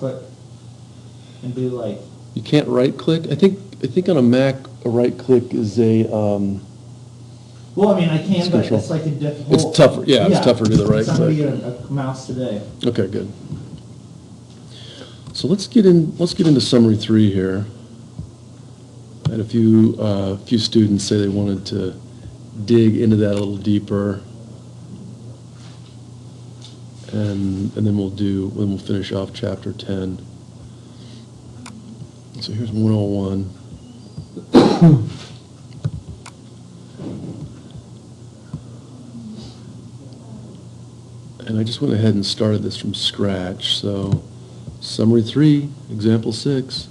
click and do like. You can't right click? I think on a Mac, a right click is a, Well, I mean, I can, but control. it's like a difficult. It's tougher, yeah, it's tougher to do the right Somebody click. get a mouse today. Okay, good. So let's get into summary 3 here. I had a few students say they wanted to dig into that a little deeper. And then we'll finish off chapter 10. So here's 101. And I just went ahead and started this from scratch. So summary 3, example 6.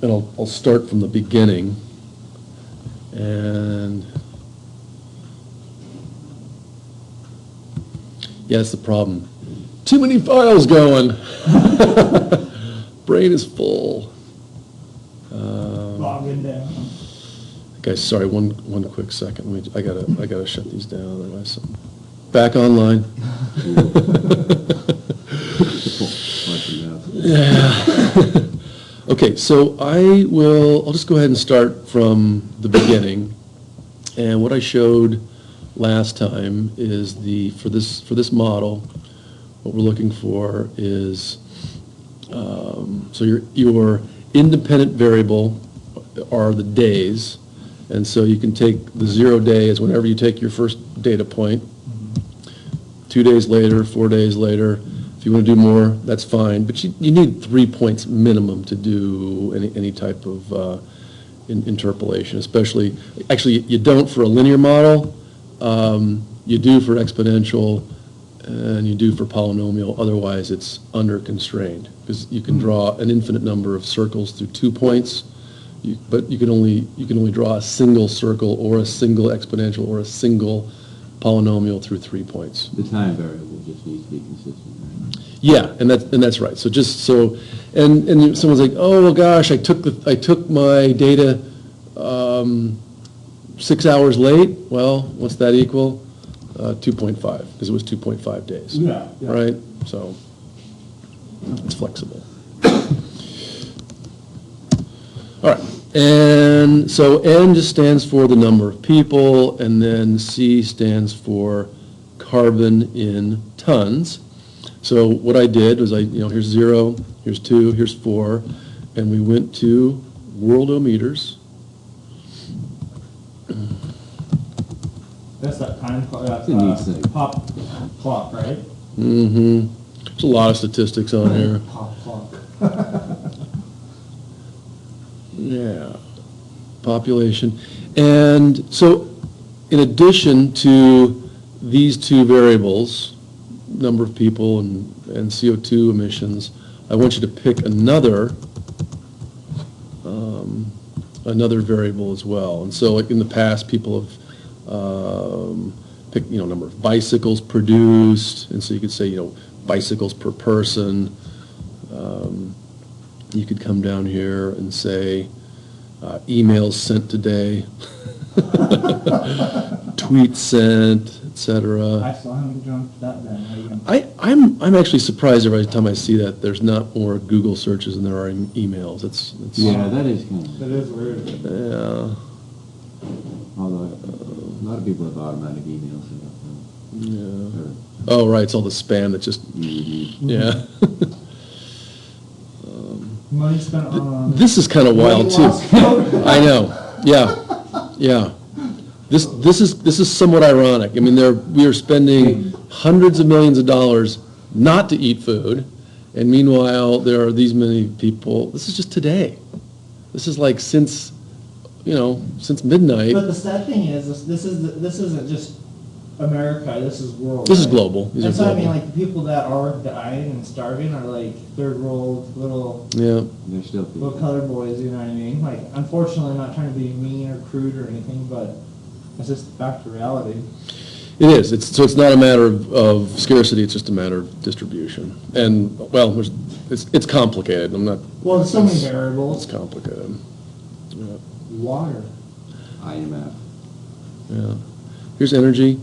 And I'll start from the beginning. And yeah, that's the problem. Too many files going. Brain is full. Logging down. Guys, sorry, one quick second. I gotta shut these down. Otherwise, back online. Yeah. Okay, so I'll just go ahead and start from the beginning. And what I showed last time is for this model, what we're looking for is so your independent variable are the days, and so you can take the 0 day as whenever you take your first data point. 2 days later, 4 days later. If you want to do more, that's fine, but you need 3 points minimum to do any type of interpolation, especially, actually you don't for a linear model, you do for exponential, and you do for polynomial, otherwise it's under constrained, because you can draw an infinite number of circles through 2 points, but you can only draw a single circle or a single exponential or a single polynomial through 3 points. The time variable just needs to be consistent, right? Yeah, and that's right. So and someone's like, oh well, gosh, I took my data 6 hours late. Well, what's that equal? 2.5, because it was 2.5 days. Yeah. Right. So it's flexible. All right. And so N just stands for the number of people, and then C stands for carbon in tons. So what I did was here's 0, here's 2, here's 4, and we went to worldometers. That's that time clock, It's a neat thing. pop clock, right? Mm-hmm. There's a lot of statistics on here. Pop clock. Yeah, population. And so in addition to these two variables, number of people and CO2 emissions, I want you to pick another variable as well. And so like in the past, people have picked, number of bicycles produced, and so you could say, bicycles per person. You could come down here and say emails sent today, tweets sent, etc. I still haven't jumped that then. I'm actually surprised every time I see that there's not more Google searches than there are emails. That's Yeah, that is kind of. That is weird. Yeah. Although a lot of people have automatic emails set up now. Yeah. Oh, right. It's all the spam that just. Yeah. Money spent on. This is kind of wild too. I know. Yeah. Yeah. This is somewhat ironic. I mean, we are spending hundreds of millions of dollars not to eat food, and meanwhile there are these many people. This is just today. This is like since midnight. But the sad thing is, this isn't just America. This is world. This is global. These And are so I global. mean, like the people that are dying and starving are like third world little Yeah. They're still people. little colored boys. You know what I mean? Like, unfortunately, I'm not trying to be mean or crude or anything, but it's just back to reality. It is. It's not a matter of scarcity. It's just a matter of distribution. And well, it's complicated. I'm not. Well, there's so many It's variables. complicated. Yeah. Water. IMF. Yeah. Here's energy,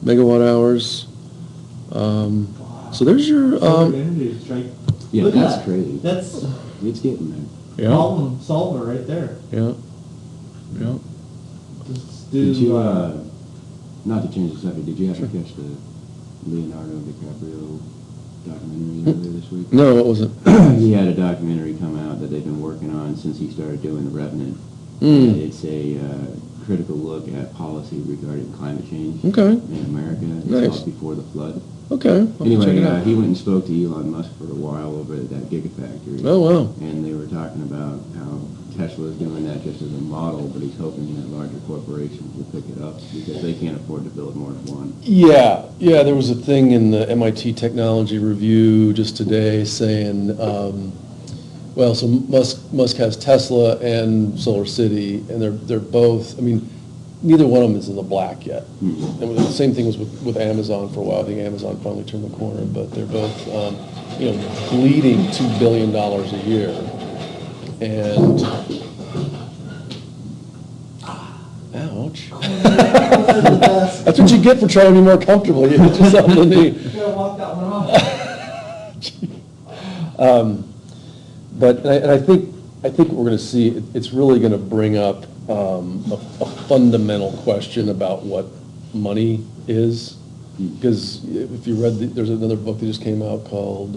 megawatt hours, So there's your, Solar energy strike. Yeah, Look at that's that. crazy. That's It's getting there. yeah, problem solver right there. yeah, yeah. Just Did you, do, not to change the subject, did you ever catch the Leonardo DiCaprio documentary earlier this week? No, it wasn't. He had a documentary come out that they've been working on since he started doing The Revenant. Mm. It's a critical look at policy regarding climate change Okay. in America. It's Nice. called Before the Flood. Okay. I'll have to check Anyway, it out. he went and spoke to Elon Musk for a while over at that Gigafactory. Oh, wow. And they were talking about how Tesla is doing that just as a model, but he's hoping that larger corporations will pick it up because they can't afford to build more than one. Yeah, yeah, there was a thing in the MIT Technology Review just today saying, well, so Musk has Tesla and Solar City, and they're both, I mean, neither one of them is in the black yet. Mhm. And the same thing was with Amazon for a while. I think Amazon finally turned the corner, but they're both, bleeding $2 billion a year. And, ouch. That's what you get for trying to be more comfortable. You hit yourself in the knee. you gotta walk that one off. But I think what we're going to see, it's really going to bring up a fundamental question about what money is. Because if you read, there's another book that just came out called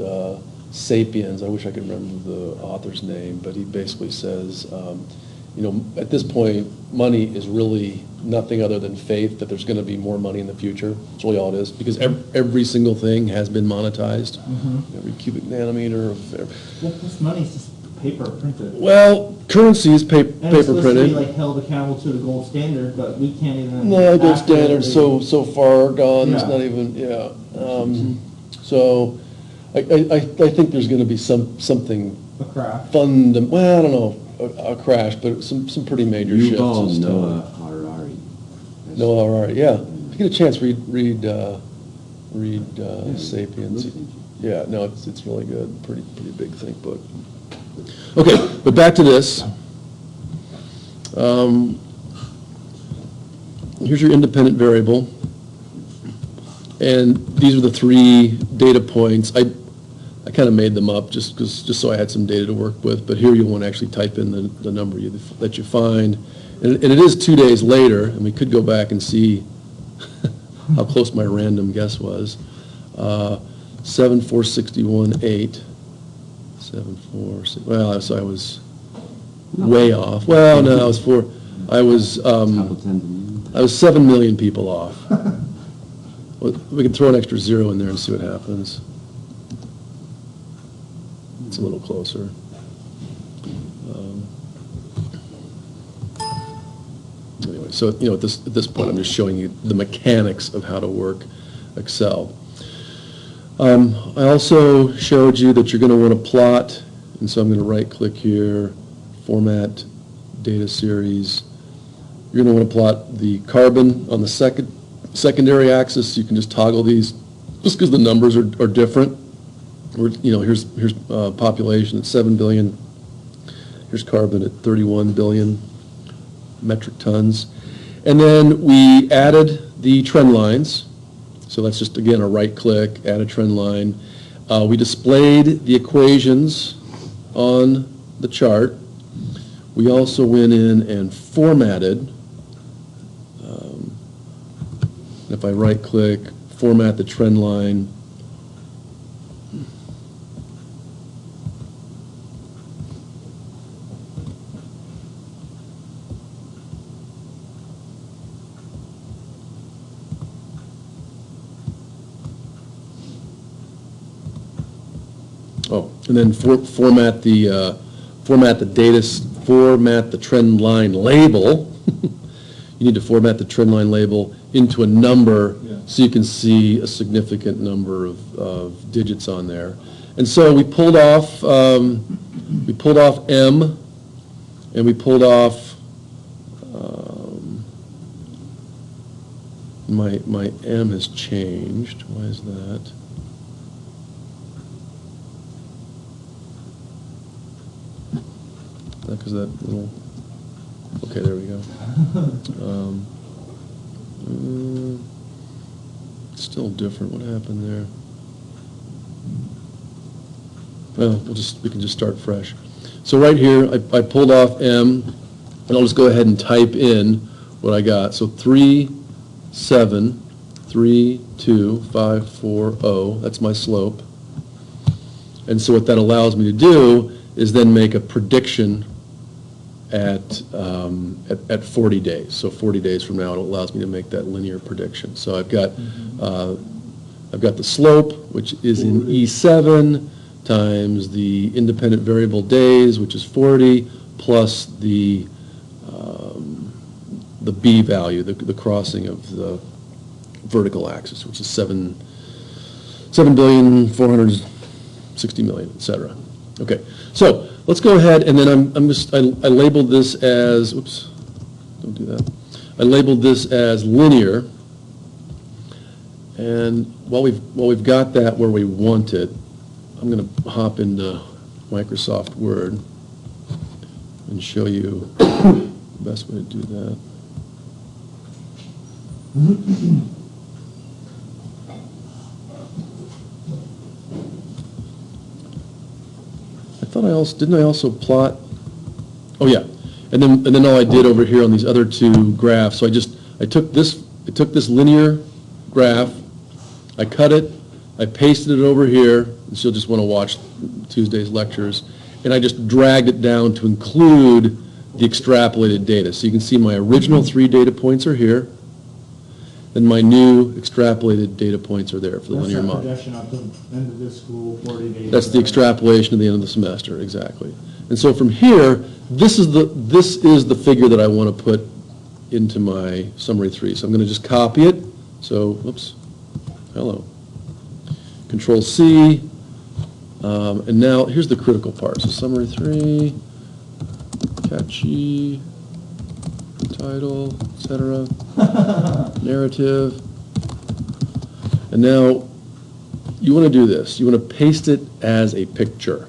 Sapiens. I wish I could remember the author's name, but he basically says, at this point, money is really nothing other than faith that there's going to be more money in the future. That's really all it is, because every single thing has been monetized. Every cubic nanometer of. Well, this money's just paper printed. Well, currency is And it's paper supposed printed. to be like held accountable to the gold standard, but we can't even. No, gold standard accurately- so far gone. It's Yeah. not even, yeah. So I think there's going to be something A craft. well, I don't know, a crash, but some pretty major shifts. Yuval in stuff. Noah Harari. That's- Noah Harari, yeah. If you get a chance, read Sapiens. looks interesting. Yeah, no, it's really good. Pretty big, thick book. Okay, but back to this. Here's your independent variable. And these are the three data points. I kind of made them up just so I had some data to work with, but here you'll want to actually type in the number that you find. And it is 2 days later, and we could go back and see how close my random guess was. 7,461.8. 7,460. Well, so I was way off. Well, no, I was Couple tens of millions. I was 7 million people off. Well, we can throw an extra zero in there and see what happens. It's a little closer. Anyway, so at this point, I'm just showing you the mechanics of how to work Excel. I also showed you that you're going to want to plot, and so I'm going to right-click here, Format Data Series. You're going to want to plot the carbon on the secondary axis. You can just toggle these, just because the numbers are different. Here's population at 7 billion. Here's carbon at 31 billion metric tons. And then we added the trend lines. So that's just, again, a right-click, add a trend line. We displayed the equations on the chart. We also went in and formatted. If I right-click, format the trend line. Oh, and then format the trend line label. You need to format the trend line label into a number, so you can see a significant number of digits on there. And so we pulled off M, and we pulled off my M has changed. Why is that? Because that little, okay, there we go. It's still different. What happened there? Well, we can just start fresh. So right here, I pulled off M, and I'll just go ahead and type in what I got. So 3, 7, 3, 2, 5, 4, 0. That's my slope. And so what that allows me to do is then make a prediction at 40 days. So 40 days from now, it allows me to make that linear prediction. So I've got the slope, which is in E7, times the independent variable days, which is 40, plus the B value, the crossing of the vertical axis, which is 7,460,000,000, et cetera. Okay, so let's go ahead, and then I labeled this as, oops, don't do that. I labeled this as linear, and while we've got that where we want it, I'm going to hop into Microsoft Word and show you the best way to do that. Didn't I also plot? Oh yeah, and then all I did over here on these other two graphs. So I took this linear graph, I cut it, I pasted it over here, and she'll just want to watch Tuesday's lectures, and I just dragged it down to include the extrapolated data. So you can see my original 3 data points are here, and my new extrapolated data points are there for the linear model. That's the projection up to the end of this school, 40 days. That's the extrapolation at the end of the semester, exactly. And so from here, this is the figure that I want to put into my summary 3. So I'm going to just copy it. So, whoops, hello. Control C, and now here's the critical part. So summary 3, catchy, title, etc., narrative. And now you want to do this. You want to paste it as a picture.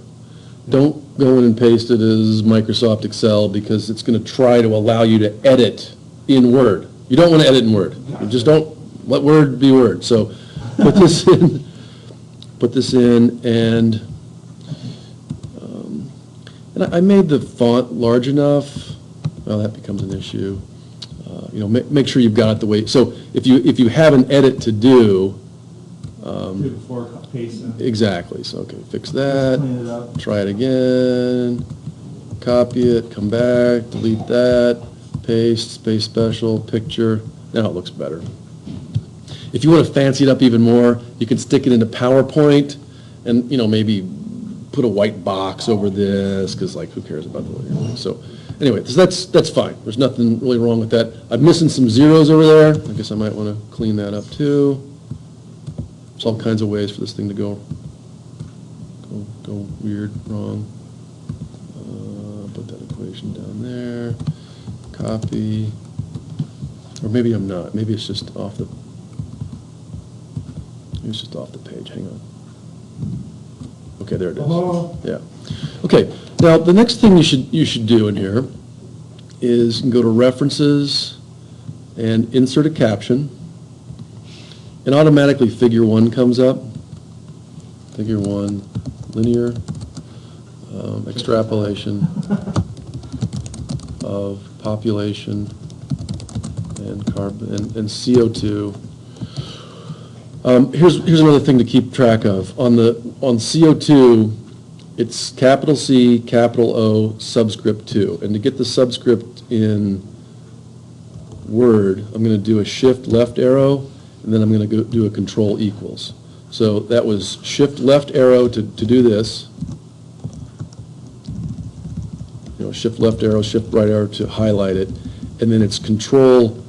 Don't go in and paste it as Microsoft Excel, because it's going to try to allow you to edit in Word. You don't want to edit in Word. You just don't let Word be Word. So put this in. And I made the font large enough. Well, that becomes an issue. Make sure you've got it the way. So if you have an edit to do. Do before pasting. Exactly. So okay, fix that. Clean it up. Try it again. Copy it. Come back. Delete that. Paste. Space special. Picture. Now it looks better. If you want to fancy it up even more, you can stick it into PowerPoint, and maybe put a white box over this, because who cares about the linear? So anyway, that's fine. There's nothing really wrong with that. I'm missing some zeros over there. I guess I might want to clean that up too. There's all kinds of ways for this thing to go weird, wrong. Put that equation down there. Copy. Or maybe I'm not. Maybe it's just off the. It's just off the page. Hang on. Okay, there it is. Yeah. Okay. Now the next thing you should do in here is you can go to References and insert a caption, and automatically Figure 1 comes up. Figure 1, linear extrapolation of population and carbon and CO2. Here's another thing to keep track of. On CO2, it's capital C, capital O, subscript 2. And to get the subscript in Word, I'm going to do a shift left arrow, and then I'm going to do a control equals. So that was shift left arrow to do this. Shift left arrow, shift right arrow to highlight it, and then it's control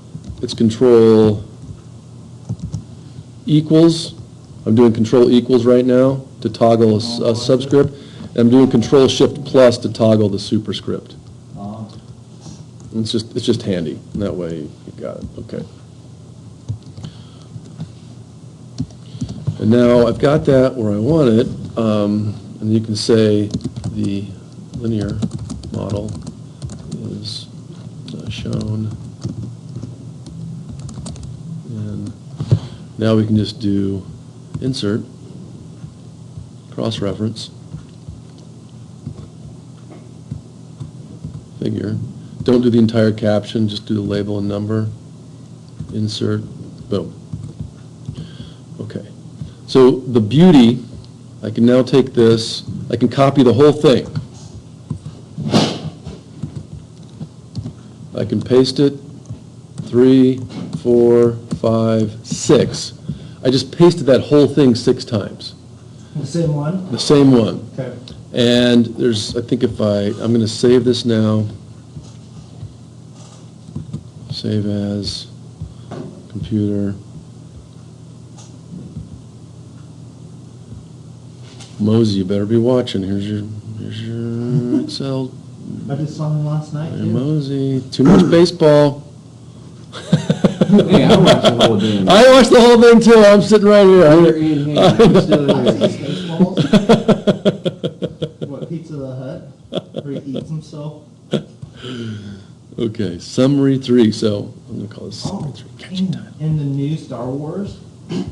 equals. I'm doing control equals right now to toggle a subscript, and I'm doing control shift plus to toggle the superscript. And it's just handy. And that way you got it. Okay. And now I've got that where I want it, and you can say the linear model is shown in Now we can just do insert, cross-reference, figure. Don't do the entire caption, just do the label and number. Insert, boom. Okay. So the beauty, I can now take this, I can copy the whole thing. I can paste it, 3, 4, 5, 6. I just pasted that whole thing 6 times. The same one? The same one. Okay. And there's, I think if I'm going to save this now. Save as, computer. Mosey, you better be watching. Here's your Excel. I just saw him last night, Hey, too. Mosey, too much baseball. Hey, I watched the whole thing. I watched the whole thing too. I'm sitting right You're here. in here. I'm still These here. Baseballs? What, Pizza the Hut? Where he eats himself? Okay, summary 3. So I'm going to call this summary Oh, 3. Catching time. in the new Star Wars,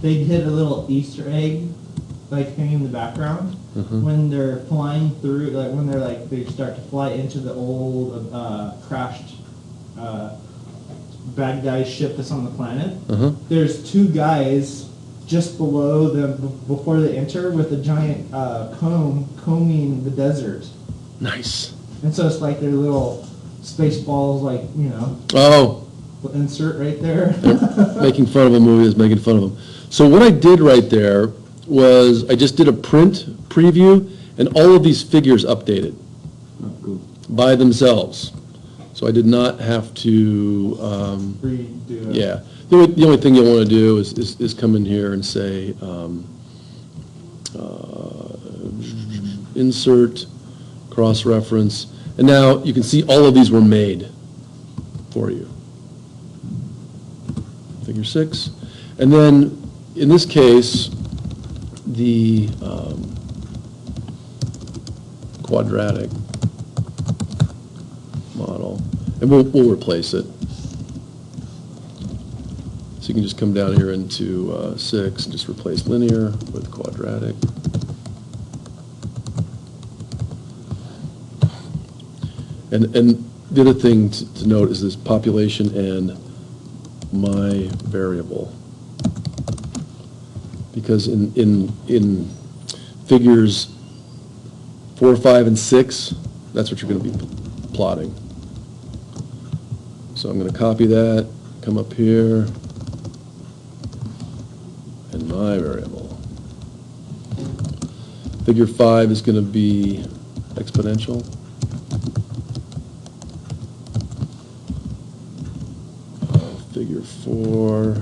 they hit a little Easter egg, like hanging in the background, when they're flying through, like when they're like, they start to fly into the old crashed bad guy ship that's on the planet. There's 2 guys just below them before they enter with a giant comb combing the desert. Nice. And so it's like their little space balls, like, you know, Oh, insert right there. making fun of a movie is making fun of them. So what I did right there was I just did a print preview, and all of these figures updated Oh, cool. by themselves. So I did not have to, Redo it. yeah. The only thing you'll want to do is come in here and say, insert, cross-reference, and now you can see all of these were made for you. Figure 6. And then, in this case, the quadratic model, and we'll replace it. So you can just come down here into 6 and just replace linear with quadratic. And the other thing to note is this population and my variable. Because in figures 4, 5, and 6, that's what you're going to be plotting. So I'm going to copy that, come up here, and my variable. Figure 5 is going to be exponential. Figure 4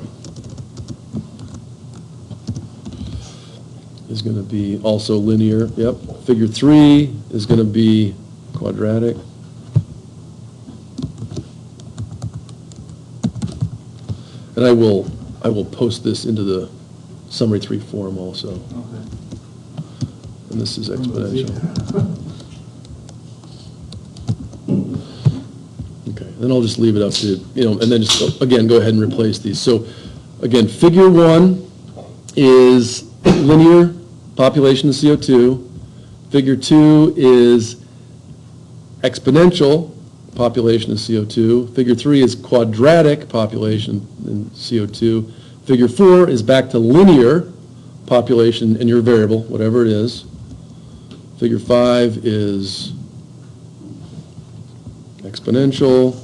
is going to be also linear. Yep. Figure 3 is going to be quadratic. And I will post this into the summary 3 form also. Okay. And this is exponential. Okay, then I'll just leave it up to, and then just, again, go ahead and replace these. So, again, figure 1 is linear population of CO2. Figure 2 is exponential population of CO2. Figure 3 is quadratic population in CO2. Figure 4 is back to linear population and your variable, whatever it is. Figure 5 is exponential,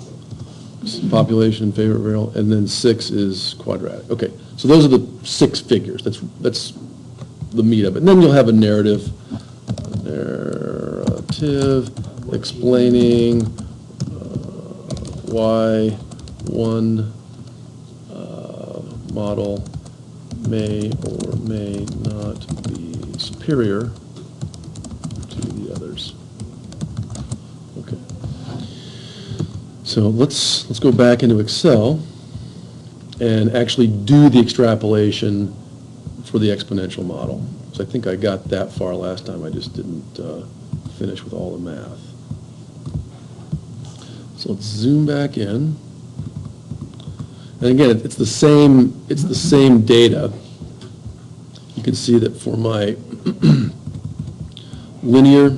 population and favorite variable, and then 6 is quadratic. Okay, so those are the 6 figures. That's the meat of it. And then you'll have a narrative explaining why one model may or may not be superior to the others. Okay. So let's go back into Excel and actually do the extrapolation for the exponential model. So I think I got that far last time. I just didn't finish with all the math. So let's zoom back in. And again, it's the same data. You can see that for my linear,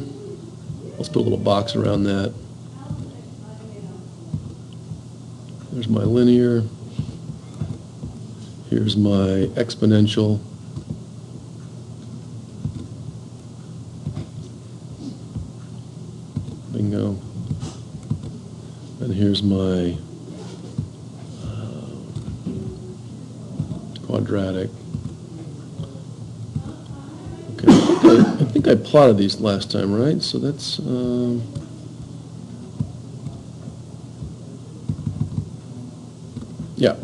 let's put a little box around that. There's my linear. Here's my exponential. Bingo. And here's my quadratic. Okay, I think I plotted these last time, right? So that's, yeah,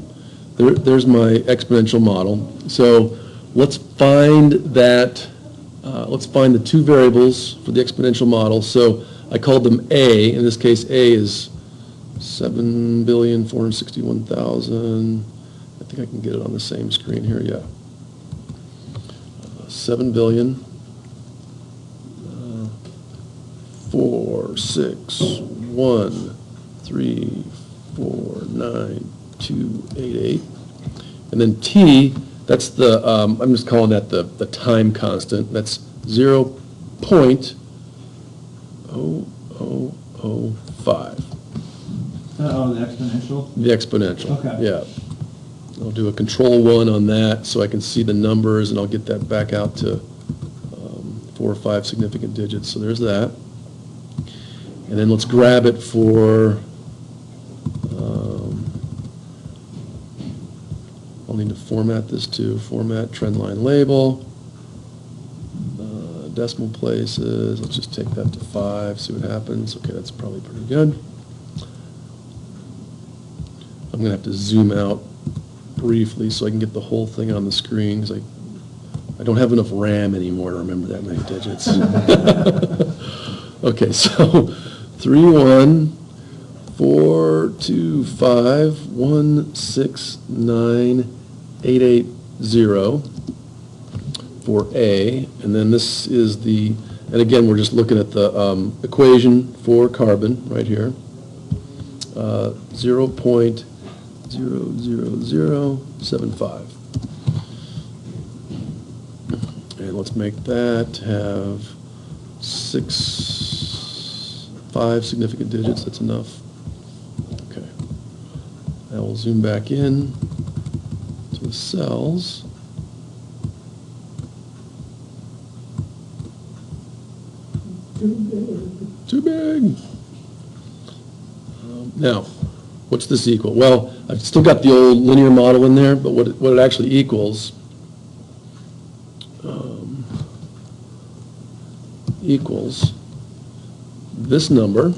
there's my exponential model. So let's find that, let's find the two variables for the exponential model. So I called them A. In this case, A is 7,461,000. I think I can get it on the same screen here, yeah. 7 billion, 4, 6, 1, 3, 4, 9, 2, 8, 8. And then T, that's the, I'm just calling that the time constant. That's 0.0005. Oh, the exponential? The exponential. Okay. Yeah. I'll do a control 1 on that so I can see the numbers, and I'll get that back out to 4 or 5 significant digits. So there's that. And then let's grab it for, I'll need to format this too. Format, trend line label, decimal places. Let's just take that to 5, see what happens. Okay, that's probably pretty good. I'm going to have to zoom out briefly so I can get the whole thing on the screen, because I don't have enough RAM anymore to remember that many digits. Okay, so 31425169880 for A, and then this is the, and again, we're just looking at the equation for carbon right here, 0.00075. And let's make that have 5 significant digits. That's enough. Okay. Now we'll zoom back in to the cells. Too big. Now, what's this equal? Well, I've still got the old linear model in there, but what it actually equals equals this number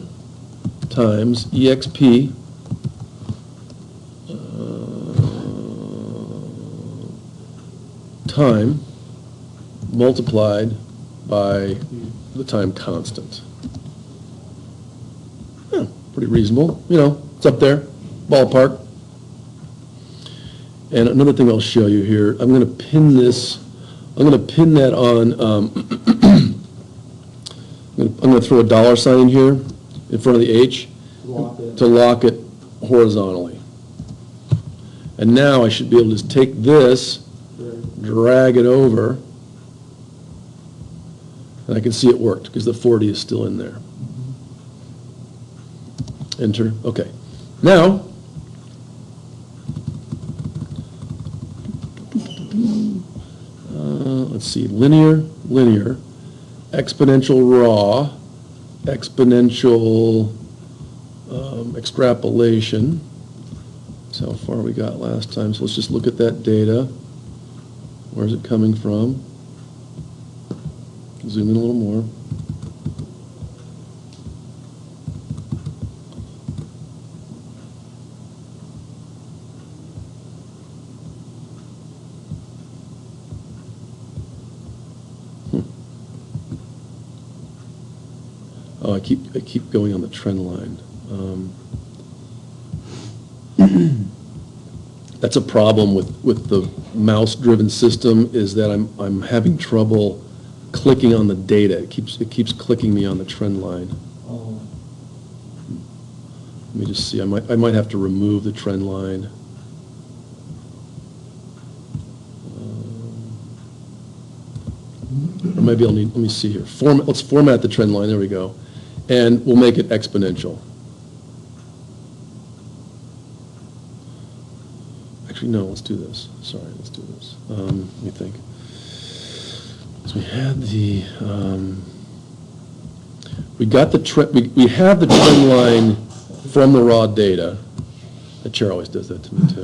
times EXP time multiplied by the time constant. Yeah, pretty reasonable. You know, it's up there, ballpark. And another thing I'll show you here, I'm going to pin this, I'm going to pin that on, I'm going to throw a $ sign in here in front of the H to lock it horizontally. And now I should be able to just take this, drag it over, and I can see it worked because the 40 is still in there. Enter. Okay. Now, let's see, linear, exponential raw, exponential extrapolation. That's how far we got last time. So let's just look at that data. Where's it coming from? Zoom in a little more. Oh, I keep going on the trend line. That's a problem with the mouse-driven system, is that I'm having trouble clicking on the data. It keeps clicking me on the trend line. Oh. Let me just see. I might have to remove the trend line. Or maybe I'll need, let me see here. Let's format the trend line, there we go. And we'll make it exponential. Actually, no, let's do this. Sorry, let's do this. Let me think. So we had the, we got the we have the trend line from the raw data. The chair always does that to me too.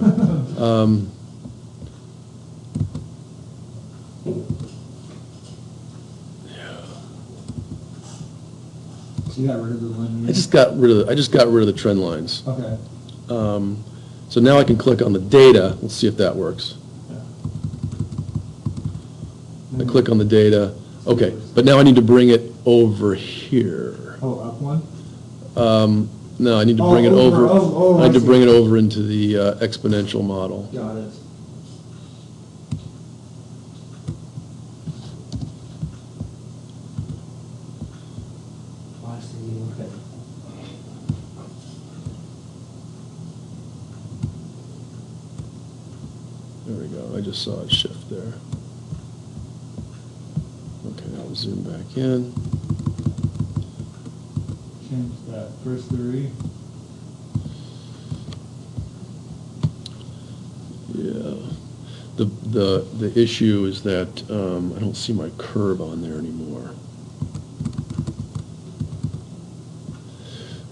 So you got rid of the linear? I just got rid of the trend lines. Okay. So now I can click on the data. Let's see if that works. I click on the data. Okay, but now I need to bring it over here. Oh, up one? No, I need to Oh, bring it over, over. oh, I need I to bring see. it over into the exponential model. Got it. Oh, I see, okay. There we go. I just saw it shift there. Okay, I'll zoom back in. Change that first three. Yeah. The issue is that I don't see my curve on there anymore.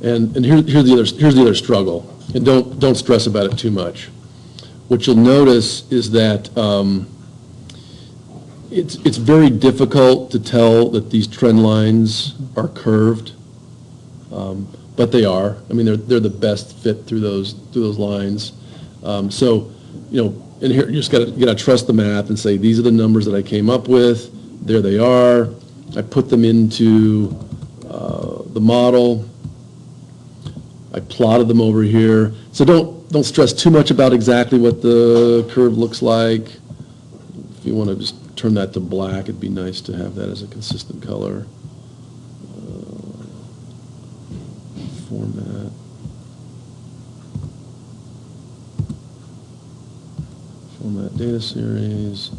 And here's the other struggle. And don't stress about it too much. What you'll notice is that it's very difficult to tell that these trend lines are curved, but they are. I mean, they're the best fit through those lines. So, you know, and here you just gotta trust the math and say these are the numbers that I came up with. There they are. I put them into the model. I plotted them over here. So don't stress too much about exactly what the curve looks like. If you want to just turn that to black, it'd be nice to have that as a consistent color. Format. Format data series.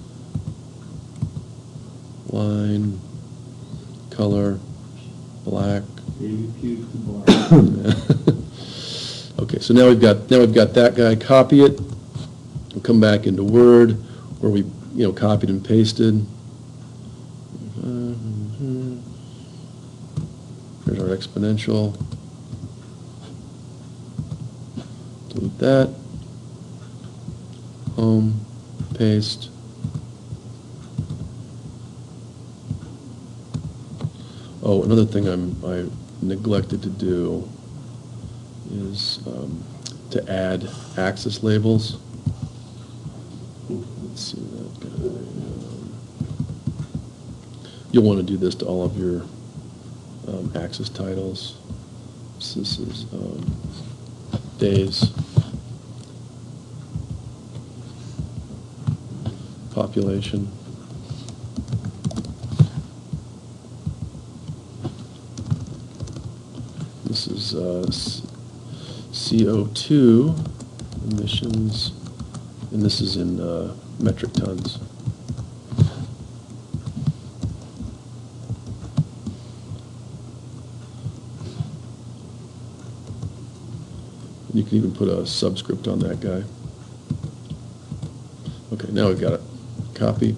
Line. Color. Black. Baby puke to black. Okay, so now we've got that guy. Copy it. We'll come back into Word where we copied and pasted. Here's our exponential. Delete that. Home. Paste. Oh, another thing I neglected to do is to add axis labels. Let's see that guy. You'll want to do this to all of your axis titles. So this is days, population. This is CO2 emissions, and this is in metric tons. You can even put a subscript on that guy. Okay, now we've got it. Copy.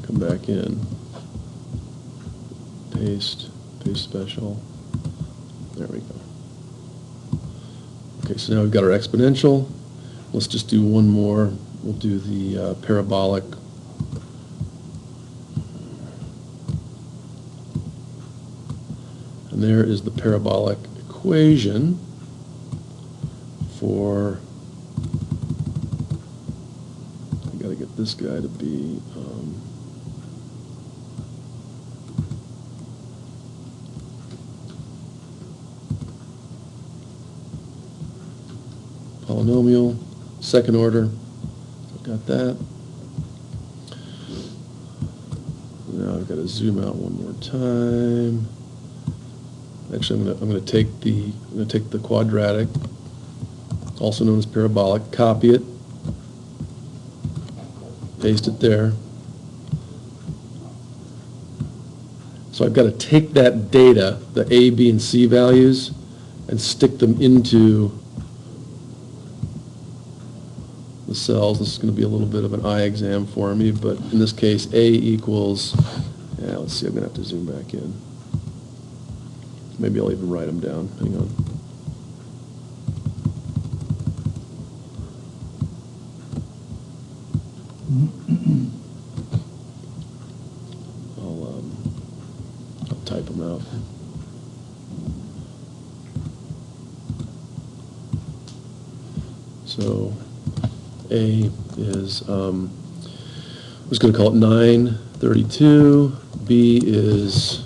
Come back in. Paste. Paste special. There we go. Okay, so now we've got our exponential. Let's just do one more. We'll do the parabolic. And there is the parabolic equation for, I got to get this guy to be, polynomial, second order. Got that. Now I've got to zoom out one more time. Actually, I'm going to take the quadratic, also known as parabolic, copy it, paste it there, So I've got to take that data, the A, B, and C values, and stick them into the cells. This is going to be a little bit of an eye exam for me, but in this case, A equals, yeah, let's see, I'm going to have to zoom back in. Maybe I'll even write them down. Hang on. I'll type them out. So A is, I was going to call it 932. B is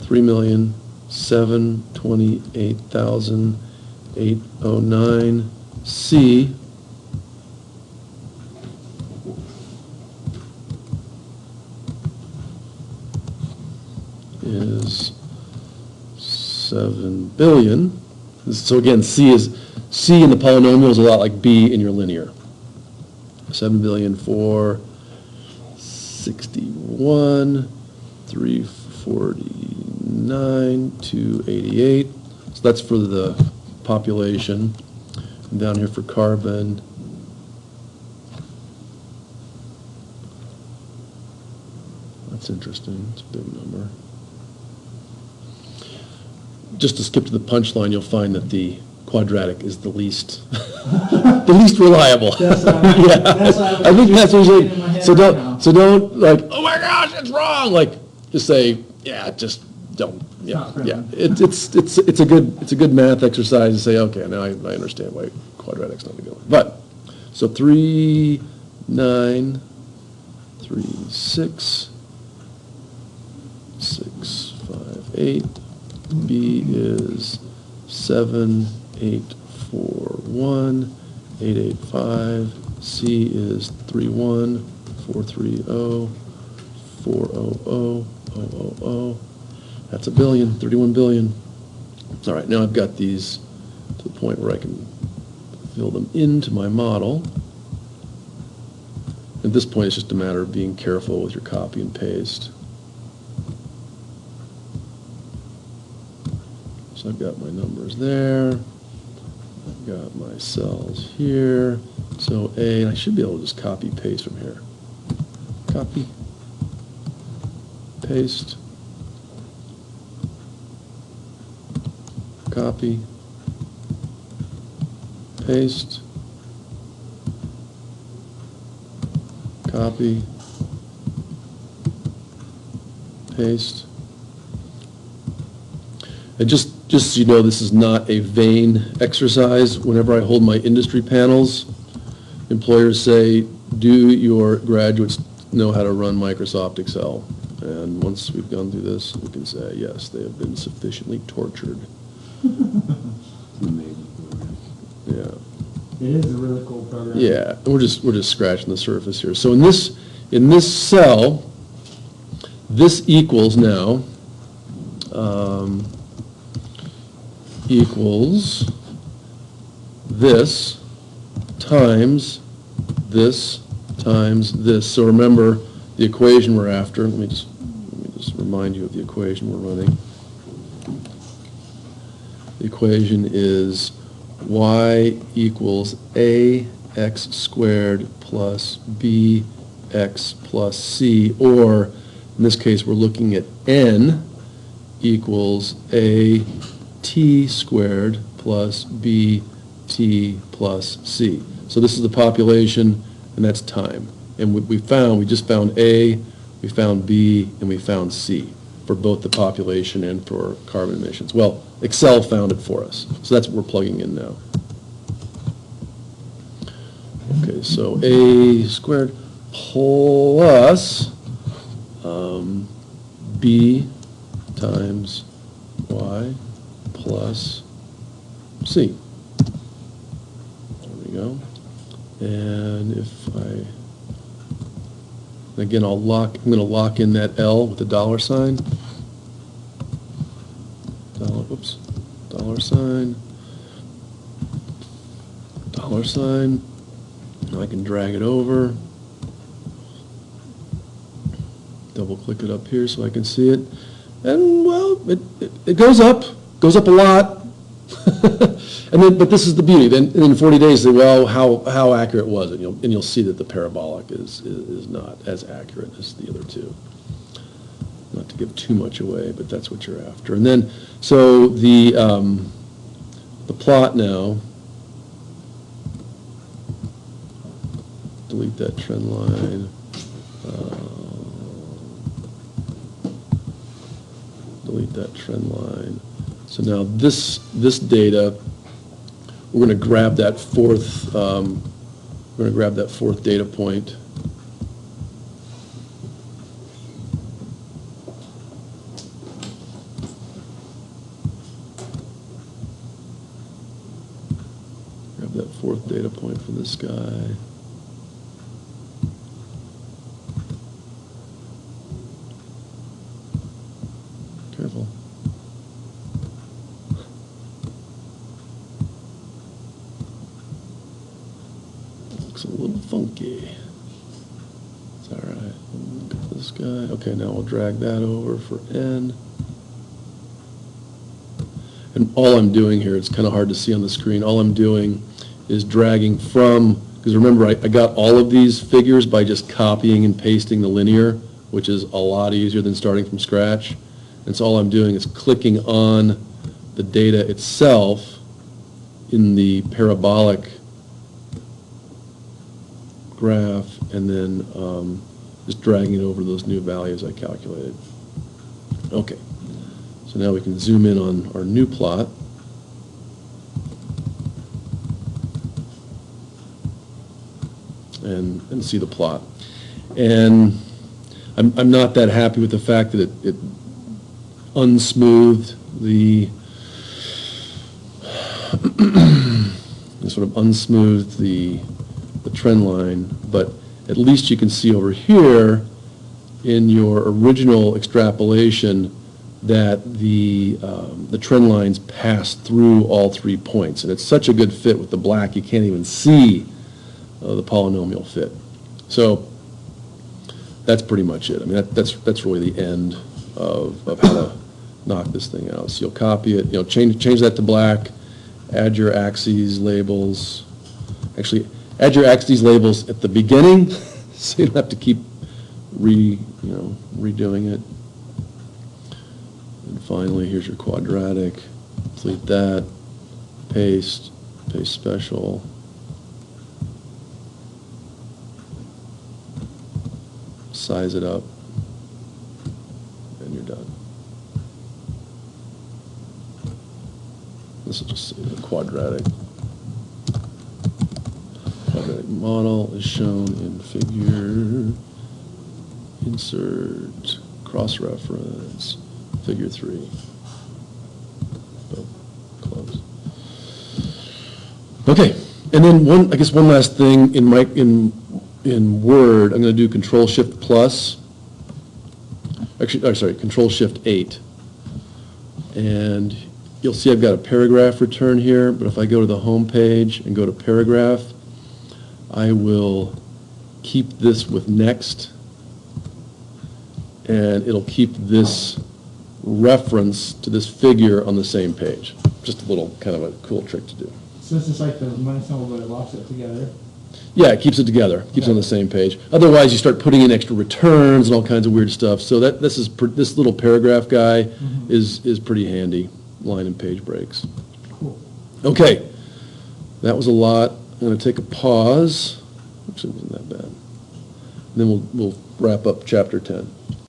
3,728,809. C is 7 billion. So again, C in the polynomial is a lot like B in your linear. 7,461,349,288. So that's for the population. And down here for carbon, that's interesting. It's a big number. Just to skip to the punchline, you'll find that the quadratic is the least the least reliable. That's what I think that's what you're in my head saying. right now. So don't like, oh my gosh, it's wrong. Like, just say, yeah, just don't. Yeah, yeah. It's a good math exercise to say, okay, now I understand why quadratic's not a good one. But so 3, 9, 3, 6, 6, 5, 8. B is 7, 8, 4, 1, 8, 8, 5. C is 3, 1, 4, 3, 0, 4, 0, 0, 0, 0, 0. That's a billion, 31 billion. All right, now I've got these to the point where I can fill them into my model. At this point, it's just a matter of being careful with your copy and paste. So I've got my numbers there. I've got my cells here. So A, and I should be able to just copy paste from here. Copy, paste, copy, paste, copy, paste. And just so you know, this is not a vain exercise. Whenever I hold my industry panels, employers say, do your graduates know how to run Microsoft Excel? And once we've gone through this, we can say, yes, they have been sufficiently tortured. Amazing. It Yeah. is a really cool program. Yeah, and we're just scratching the surface here. So in this cell, this equals now equals this times this times this. So remember the equation we're after. Let me just remind you of the equation we're running. The equation is y equals ax squared plus bx plus c, or in this case we're looking at n equals a t squared plus bt plus c. So this is the population, and that's time. And we just found A, we found B, and we found C for both the population and for carbon emissions. Well, Excel found it for us. So that's what we're plugging in now. Okay, so A squared plus B times Y plus C. There we go. And if again, I'm going to lock in that L with the dollar sign. Dollar sign. Now I can drag it over. double click it up here so I can see it. And, well, it goes up a lot. And then, but this is the beauty. Then in 40 days, say, well, how accurate was it? And you'll see that the parabolic is not as accurate as the other two. Not to give too much away, but that's what you're after. And then, so the plot now. Delete that trend line. Delete that trend line. So now this data, we're going to grab that fourth. We're going to grab that fourth data point. Grab that fourth data point for this guy. Careful. Looks a little funky. It's all right. Look at this guy. Okay, now we'll drag that over for N. And all I'm doing here, it's kind of hard to see on the screen, all I'm doing is dragging from, because remember, I got all of these figures by just copying and pasting the linear, which is a lot easier than starting from scratch. And so all I'm doing is clicking on the data itself in the parabolic graph and then just dragging it over those new values I calculated. Okay, so now we can zoom in on our new plot. And see the plot. And I'm not that happy with the fact that it unsmoothed the sort of unsmoothed the trend line, but at least you can see over here in your original extrapolation that the trend lines pass through all 3 points, and it's such a good fit with the black you can't even see the polynomial fit. So that's pretty much it. I mean that's really the end of how to knock this thing out. So you'll copy it, change that to black, add your axes labels. Actually, add your axes labels at the beginning, so you don't have to keep redoing it. And finally, here's your quadratic. Delete that. Paste special. Size it up, and you're done. This will just say the quadratic model is shown in figure, insert, cross-reference, figure 3. Boom, close. Okay, and then one last thing in Word, I'm going to do Control-Shift+. Actually, Control-Shift-8. And you'll see I've got a paragraph return here, but if I go to the home page and go to paragraph, I will keep this with next, and it'll keep this reference to this figure on the same page. Just a little kind of a cool trick to do. So this is like the money symbol, but it locks it together. Yeah, it keeps it together, keeps it on the same page. Otherwise, you start putting in extra returns and all kinds of weird stuff. So this little paragraph guy is pretty handy, line and page breaks. Cool. Okay, that was a lot. I'm going to take a pause. Actually, it wasn't that bad. And then we'll wrap up chapter 10.